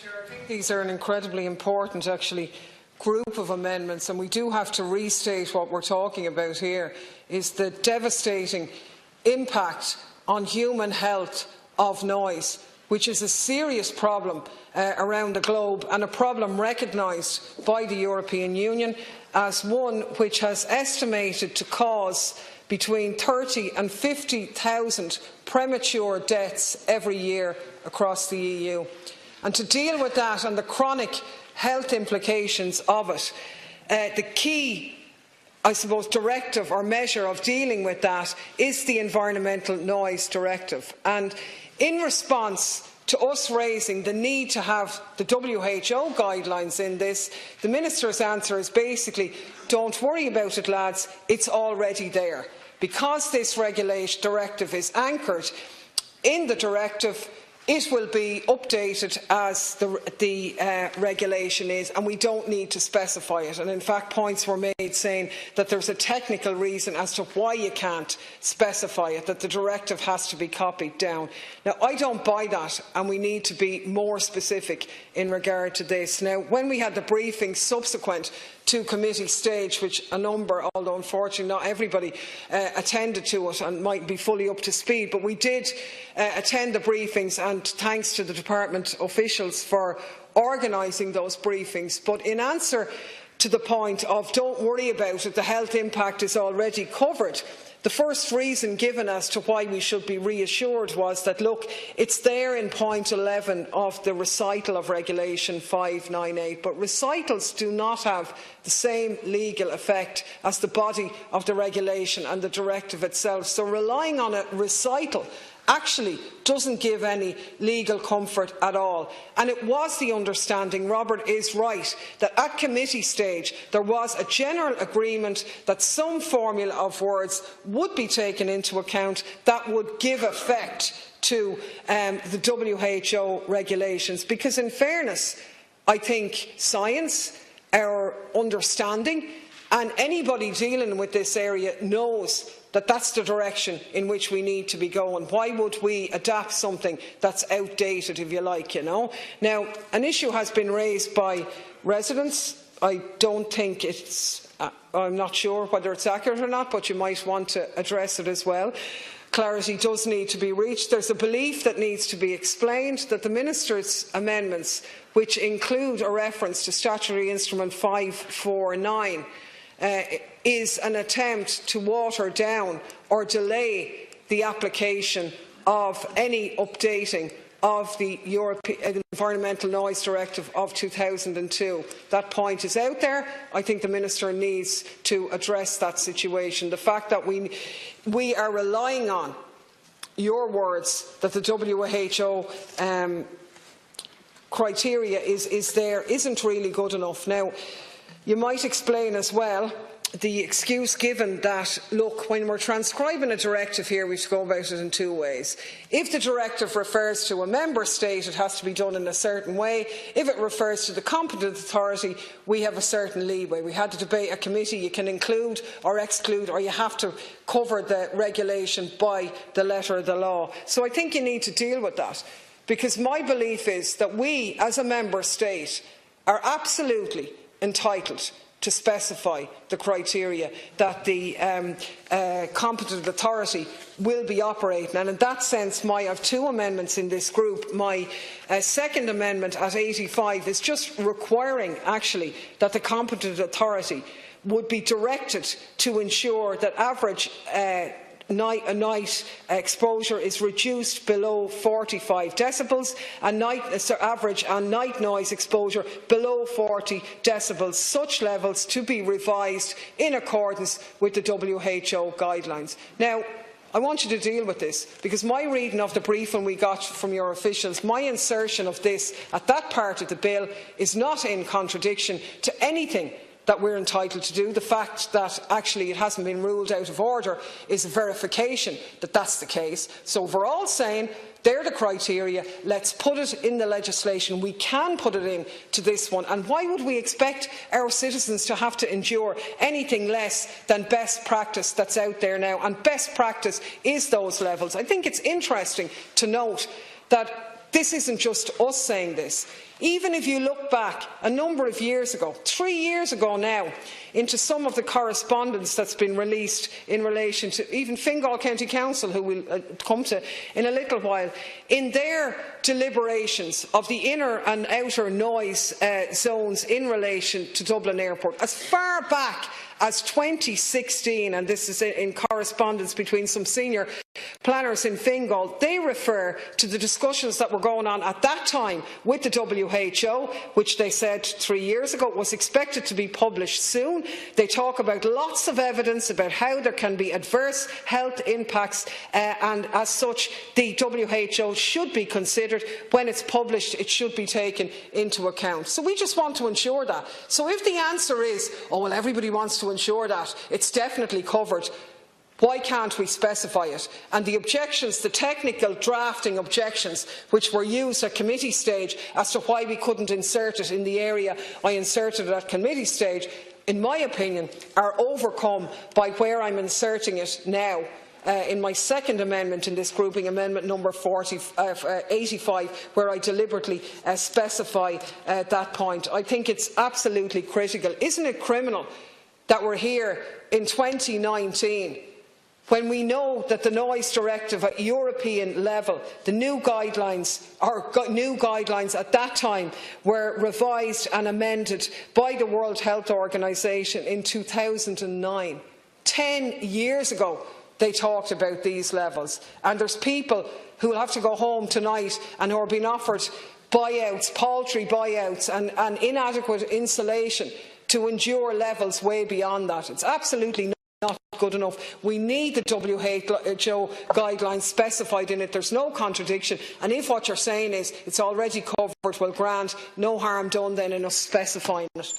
Chair, I think these are an incredibly important, group of amendments, and we do have to restate what we're talking about here is the devastating impact on human health of noise, which is a serious problem around the globe, and a problem recognised by the European Union as one which has estimated to cause between 30 and 50,000 premature deaths every year across the EU. And to deal with that and the chronic health implications of it, the key, directive or measure of dealing with that is the Environmental Noise Directive. And in response to us raising the need to have the WHO guidelines in this, the Minister's answer is basically, don't worry about it, lads, it's already there. Because this directive is anchored in the directive, it will be updated as the regulation is, and we don't need to specify it. And in fact, points were made saying that there's a technical reason as to why you can't specify it, that the directive has to be copied down. Now, I don't buy that, and we need to be more specific in regard to this. Now, when we had the briefing subsequent to committee stage, which a number, although unfortunately not everybody, attended to it and might be fully up to speed, but we did attend the briefings, and thanks to the department officials for organising those briefings. But in answer to the point of don't worry about it, the health impact is already covered, the first reason given as to why we should be reassured was that, look, it's there in point 11 of the recital of Regulation 598, but recitals do not have the same legal effect as the body of the regulation and the directive itself. So relying on a recital actually doesn't give any legal comfort at all. And it was the understanding, Robert is right, that at committee stage there was a general agreement that some formula of words would be taken into account that would give effect to the WHO regulations. Because in fairness, I think science, our understanding, and anybody dealing with this area knows that that's the direction in which we need to be going. Why would we adapt something that's outdated, if you like, Now, an issue has been raised by residents. I don't think it's, I'm not sure whether it's accurate or not, but you might want to address it as well. Clarity does need to be reached. There's a belief that needs to be explained that the Minister's amendments, which include a reference to Statutory Instrument 549, is an attempt to water down or delay the application of any updating of the Environmental Noise Directive of 2002. That point is out there. I think the Minister needs to address that situation. The fact that we are relying on your words that the WHO criteria is there isn't really good enough. Now, you might explain as well the excuse given that, look, when we're transcribing a directive here, we have to go about it in two ways. If the directive refers to a member state, it has to be done in a certain way. If it refers to the competent authority, we have a certain leeway. We had to debate at committee, you can include or exclude, or you have to cover the regulation by the letter of the law. So I think you need to deal with that, because my belief is that we, as a member state, are absolutely entitled to specify the criteria that the competent authority will be operating. And in that sense, I have two amendments in this group. My second amendment at 85 is just requiring, actually, that the competent authority would be directed to ensure that average night exposure is reduced below 45 decibels and average and night noise exposure below 40 decibels, such levels to be revised in accordance with the WHO guidelines. Now, I want you to deal with this, because my reading of the briefing we got from your officials, my insertion of this at that part of the bill is not in contradiction to anything that we're entitled to do. The fact that actually it hasn't been ruled out of order is a verification that that's the case. So if we're all saying they're the criteria, let's put it in the legislation. We can put it in to this one. And why would we expect our citizens to have to endure anything less than best practice that's out there now? And best practice is those levels. I think it's interesting to note that this isn't just us saying this. Even if you look back a number of years ago, 3 years ago now, into some of the correspondence that's been released in relation to even Fingal County Council, who we'll come to in a little while, in their deliberations of the inner and outer noise zones in relation to Dublin Airport, as far back as 2016, and this is in correspondence between some senior planners in Fingal, they refer to the discussions that were going on at that time with the WHO, which they said 3 years ago was expected to be published soon. They talk about lots of evidence about how there can be adverse health impacts, and as such the WHO should be considered. When it's published, it should be taken into account. So we just want to ensure that. So if the answer is, oh well, everybody wants to ensure that it's definitely covered, why can't we specify it? And the objections, the technical drafting objections, which were used at committee stage as to why we couldn't insert it in the area I inserted it at committee stage, in my opinion, are overcome by where I'm inserting it now. In my second amendment in this grouping, amendment number 85, where I deliberately specify that point. I think it's absolutely critical. Isn't it criminal that we're here in 2019 when we know that the noise directive at European level, the new guidelines at that time were revised and amended by the World Health Organization in 2009. 10 years ago they talked about these levels, and there's people who will have to go home tonight and who are being offered buyouts, paltry buyouts and inadequate insulation to endure levels way beyond that. It's absolutely not good enough. We need the WHO guidelines specified in it. There's no contradiction, and if what you're saying is it's already covered, well, grand, no harm done then in us specifying it.